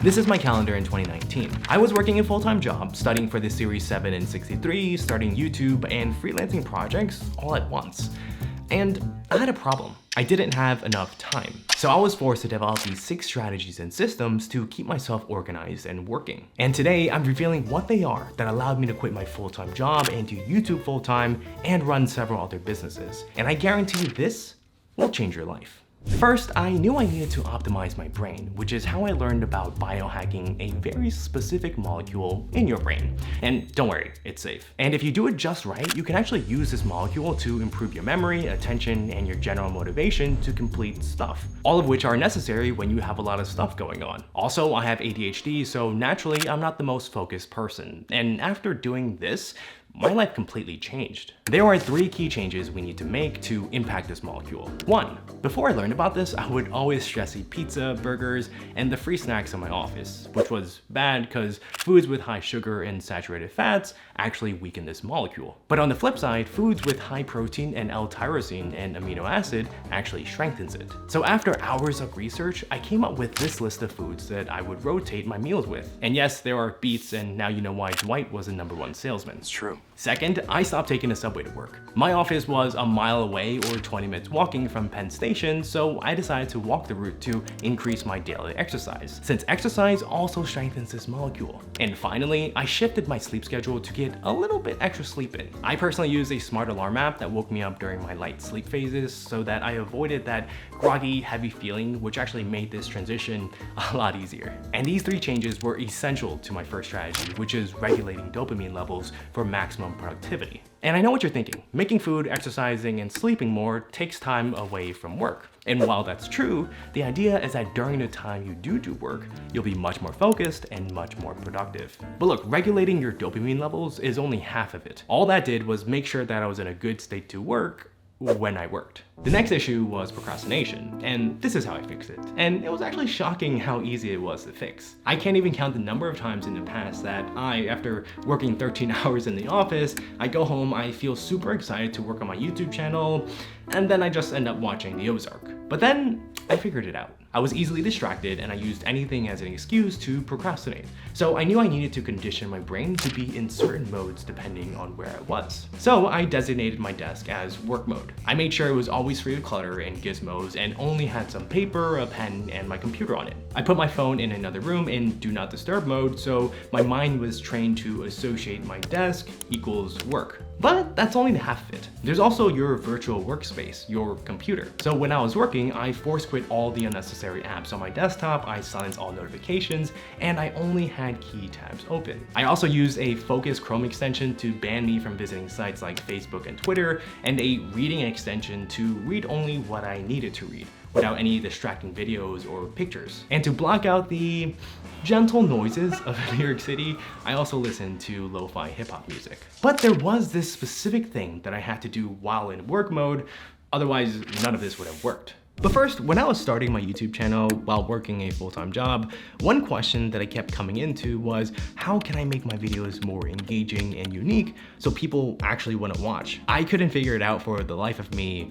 This is my calendar in 2019. I was working a full-time job, studying for the Series 7 and 63, starting YouTube, and freelancing projects all at once. And I had a problem. I didn't have enough time. So I was forced to develop these 6 strategies and systems to keep myself organized and working. And today I'm revealing what they are that allowed me to quit my full-time job and do YouTube full-time and run several other businesses. And I guarantee you this will change your life. First, I knew I needed to optimize my brain, which is how I learned about biohacking a very specific molecule in your brain. And don't worry, it's safe. And if you do it just right, you can actually use this molecule to improve your memory, attention, and your general motivation to complete stuff, all of which are necessary when you have a lot of stuff going on. Also, I have ADHD, so naturally, I'm not the most focused person. And after doing this, my life completely changed. There are 3 key changes we need to make to impact this molecule. 1. Before I learned about this, I would always stress eat pizza, burgers, and the free snacks in my office, which was bad because foods with high sugar and saturated fats actually weaken this molecule. But on the flip side, foods with high protein and L-tyrosine and amino acid actually strengthens it. So after hours of research, I came up with this list of foods that I would rotate my meals with. And yes, there are beets, and now you know why Dwight was the #1 salesman. It's true. Second, I stopped taking the subway to work. My office was a mile away or 20 minutes walking from Penn Station, so I decided to walk the route to increase my daily exercise, since exercise also strengthens this molecule. And finally, I shifted my sleep schedule to get a little bit extra sleep in. I personally use a smart alarm app that woke me up during my light sleep phases so that I avoided that groggy, heavy feeling, which actually made this transition a lot easier. And these 3 changes were essential to my first strategy, which is regulating dopamine levels for maximum productivity. And I know what you're thinking. Making food, exercising, and sleeping more takes time away from work. And while that's true, the idea is that during the time you do work, you'll be much more focused and much more productive. But look, regulating your dopamine levels is only half of it. All that did was make sure that I was in a good state to work when I worked. The next issue was procrastination, and this is how I fixed it. And it was actually shocking how easy it was to fix. I can't even count the number of times in the past that after working 13 hours in the office, I go home, I feel super excited to work on my YouTube channel, and then I just end up watching the Ozark. But then I figured it out. I was easily distracted and I used anything as an excuse to procrastinate. So I knew I needed to condition my brain to be in certain modes depending on where I was. So I designated my desk as work mode. I made sure it was always free of clutter and gizmos and only had some paper, a pen, and my computer on it. I put my phone in another room in do not disturb mode, so my mind was trained to associate my desk equals work. But that's only the half of it. There's also your virtual workspace, your computer. So when I was working, I force quit all the unnecessary apps on my desktop, I silenced all notifications, and I only had key tabs open. I also used a focus Chrome extension to ban me from visiting sites like Facebook and Twitter, and a reading extension to read only what I needed to read, without any distracting videos or pictures. And to block out the gentle noises of New York City, I also listened to lo-fi hip-hop music. But there was this specific thing that I had to do while in work mode, otherwise none of this would have worked. But first, when I was starting my YouTube channel while working a full-time job, one question that I kept coming into was, how can I make my videos more engaging and unique so people actually want to watch? I couldn't figure it out for the life of me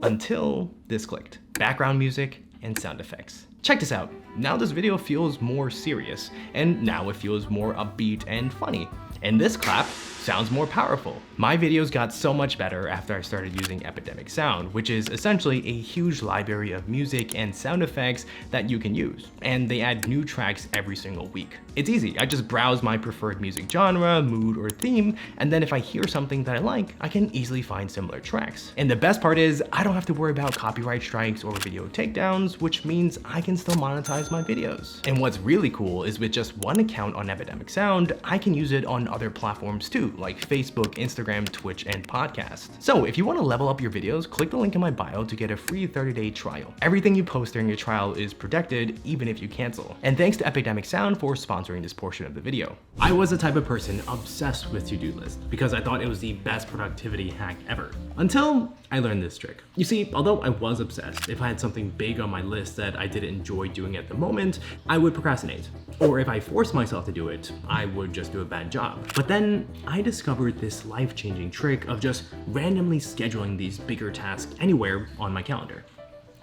until this clicked. Background music and sound effects. Check this out. Now this video feels more serious, and now it feels more upbeat and funny. And this clap sounds more powerful. My videos got so much better after I started using Epidemic Sound, which is essentially a huge library of music and sound effects that you can use. And they add new tracks every single week. It's easy. I just browse my preferred music genre, mood, or theme, and then if I hear something that I like, I can easily find similar tracks. And the best part is, I don't have to worry about copyright strikes or video takedowns, which means I can still monetize my videos. And what's really cool is with just one account on Epidemic Sound, I can use it on other platforms too, like Facebook, Instagram, Twitch, and podcast. So if you want to level up your videos, click the link in my bio to get a free 30-day trial. Everything you post during your trial is protected, even if you cancel. And thanks to Epidemic Sound for sponsoring this portion of the video. I was the type of person obsessed with to-do lists because I thought it was the best productivity hack ever. Until I learned this trick. You see, although I was obsessed, if I had something big on my list that I didn't enjoy doing at the moment, I would procrastinate. Or if I forced myself to do it, I would just do a bad job. But then I discovered this life-changing trick of just randomly scheduling these bigger tasks anywhere on my calendar.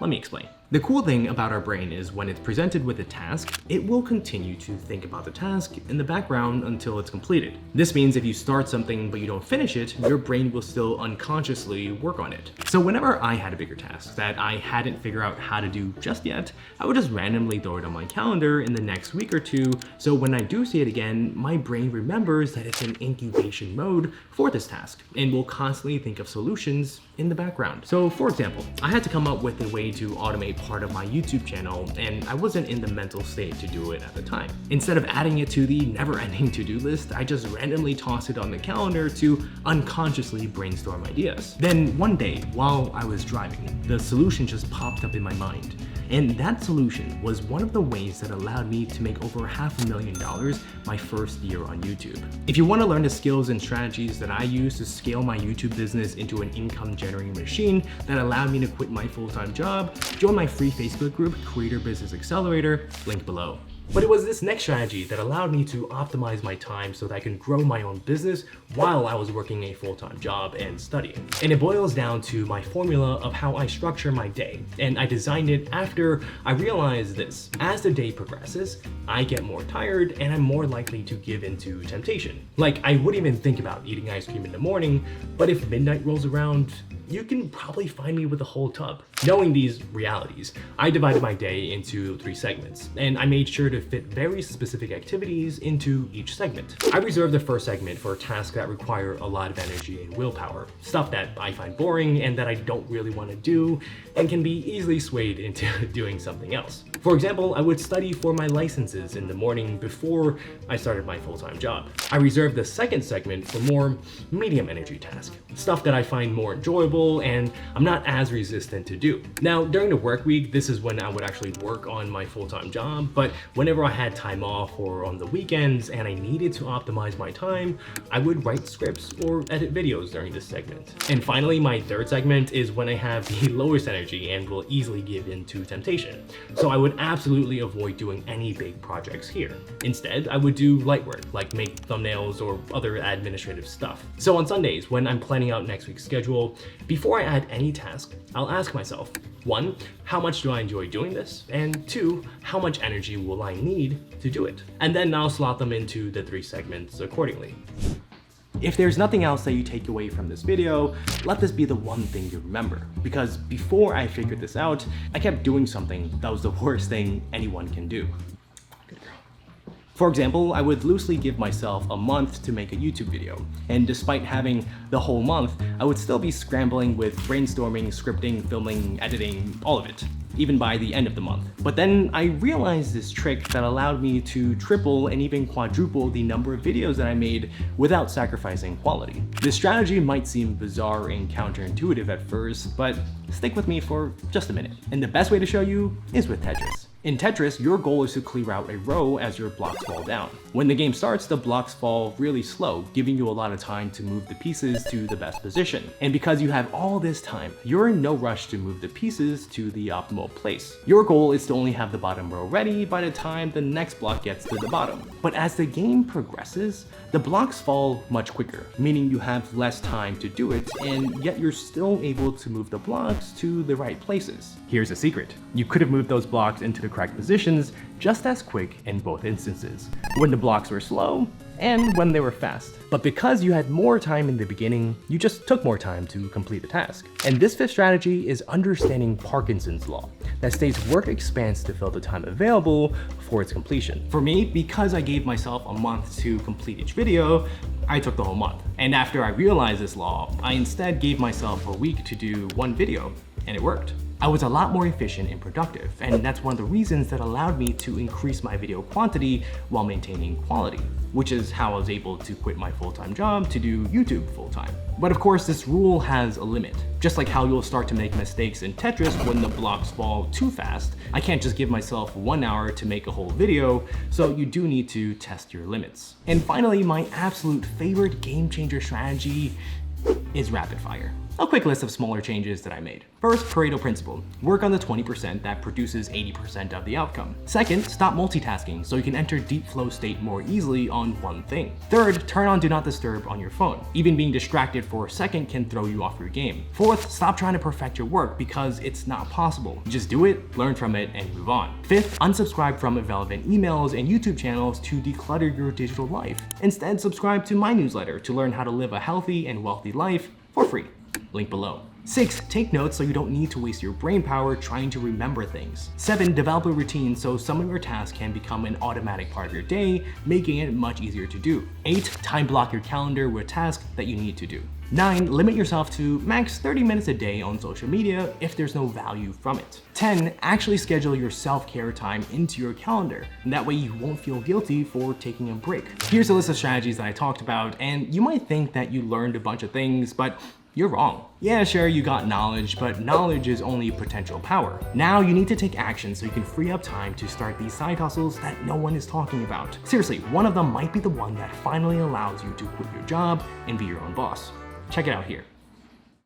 Let me explain. The cool thing about our brain is when it's presented with a task, it will continue to think about the task in the background until it's completed. This means if you start something but you don't finish it, your brain will still unconsciously work on it. So whenever I had a bigger task that I hadn't figured out how to do just yet, I would just randomly throw it on my calendar in the next week or two, so when I do see it again, my brain remembers that it's in incubation mode for this task and will constantly think of solutions in the background. So for example, I had to come up with a way to automate part of my YouTube channel, and I wasn't in the mental state to do it at the time. Instead of adding it to the never-ending to-do list, I just randomly tossed it on the calendar to unconsciously brainstorm ideas. Then one day, while I was driving, the solution just popped up in my mind. And that solution was one of the ways that allowed me to make over $500,000 my first year on YouTube. If you want to learn the skills and strategies that I use to scale my YouTube business into an income-generating machine that allowed me to quit my full-time job, join my free Facebook group, Creator Business Accelerator, link below. But it was this next strategy that allowed me to optimize my time so that I can grow my own business while I was working a full-time job and studying. And it boils down to my formula of how I structure my day. And I designed it after I realized this. As the day progresses, I get more tired and I'm more likely to give into temptation. Like, I wouldn't even think about eating ice cream in the morning, but if midnight rolls around, you can probably find me with a whole tub. Knowing these realities, I divided my day into 3 segments, and I made sure to fit very specific activities into each segment. I reserved the first segment for tasks that require a lot of energy and willpower, stuff that I find boring and that I don't really want to do and can be easily swayed into doing something else. For example, I would study for my licenses in the morning before I started my full-time job. I reserved the second segment for more medium energy tasks, stuff that I find more enjoyable and I'm not as resistant to do. Now, during the work week, this is when I would actually work on my full-time job, but whenever I had time off or on the weekends and I needed to optimize my time, I would write scripts or edit videos during this segment. And finally, my third segment is when I have the lowest energy and will easily give in to temptation. So I would absolutely avoid doing any big projects here. Instead, I would do light work, like make thumbnails or other administrative stuff. So on Sundays, when I'm planning out next week's schedule, before I add any task, I'll ask myself, 1, how much do I enjoy doing this? And 2, how much energy will I need to do it? And then I'll slot them into the 3 segments accordingly. If there's nothing else that you take away from this video, let this be the one thing you remember. Because before I figured this out, I kept doing something that was the worst thing anyone can do. Good girl. For example, I would loosely give myself a month to make a YouTube video, and despite having the whole month, I would still be scrambling with brainstorming, scripting, filming, editing, all of it, even by the end of the month. But then I realized this trick that allowed me to triple and even quadruple the number of videos that I made without sacrificing quality. This strategy might seem bizarre and counterintuitive at first, but stick with me for just a minute. And the best way to show you is with Tetris. In Tetris, your goal is to clear out a row as your blocks fall down. When the game starts, the blocks fall really slow, giving you a lot of time to move the pieces to the best position. And because you have all this time, you're in no rush to move the pieces to the optimal place. Your goal is to only have the bottom row ready by the time the next block gets to the bottom. But as the game progresses, the blocks fall much quicker, meaning you have less time to do it, and yet you're still able to move the blocks to the right places. Here's a secret. You could have moved those blocks into the correct positions just as quick in both instances, when the blocks were slow and when they were fast. But because you had more time in the beginning, you just took more time to complete the task. And this 5th strategy is understanding Parkinson's law, that states work expands to fill the time available for its completion. For me, because I gave myself a month to complete each video, I took the whole month. And after I realized this law, I instead gave myself a week to do 1 video, and it worked. I was a lot more efficient and productive, and that's one of the reasons that allowed me to increase my video quantity while maintaining quality, which is how I was able to quit my full-time job to do YouTube full-time. But of course, this rule has a limit. Just like how you'll start to make mistakes in Tetris when the blocks fall too fast, I can't just give myself 1 hour to make a whole video, so you do need to test your limits. And finally, my absolute favorite game changer strategy is rapid fire. A quick list of smaller changes that I made. First, Pareto principle. Work on the 20% that produces 80% of the outcome. Second, stop multitasking so you can enter deep flow state more easily on one thing. Third, turn on do not disturb on your phone. Even being distracted for a second can throw you off your game. Fourth, stop trying to perfect your work because it's not possible. Just do it, learn from it, and move on. Fifth, unsubscribe from irrelevant emails and YouTube channels to declutter your digital life. Instead, subscribe to my newsletter to learn how to live a healthy and wealthy life for free. Link below. 6. Take notes so you don't need to waste your brain power trying to remember things. 7. Develop a routine so some of your tasks can become an automatic part of your day, making it much easier to do. 8. Time block your calendar with tasks that you need to do. 9. Limit yourself to max 30 minutes a day on social media if there's no value from it. 10. Actually schedule your self-care time into your calendar, and that way you won't feel guilty for taking a break. Here's a list of strategies that I talked about, and you might think that you learned a bunch of things, but you're wrong. Yeah, sure, you got knowledge, but knowledge is only potential power. Now you need to take action so you can free up time to start these side hustles that no one is talking about. Seriously, one of them might be the one that finally allows you to quit your job and be your own boss. Check it out here.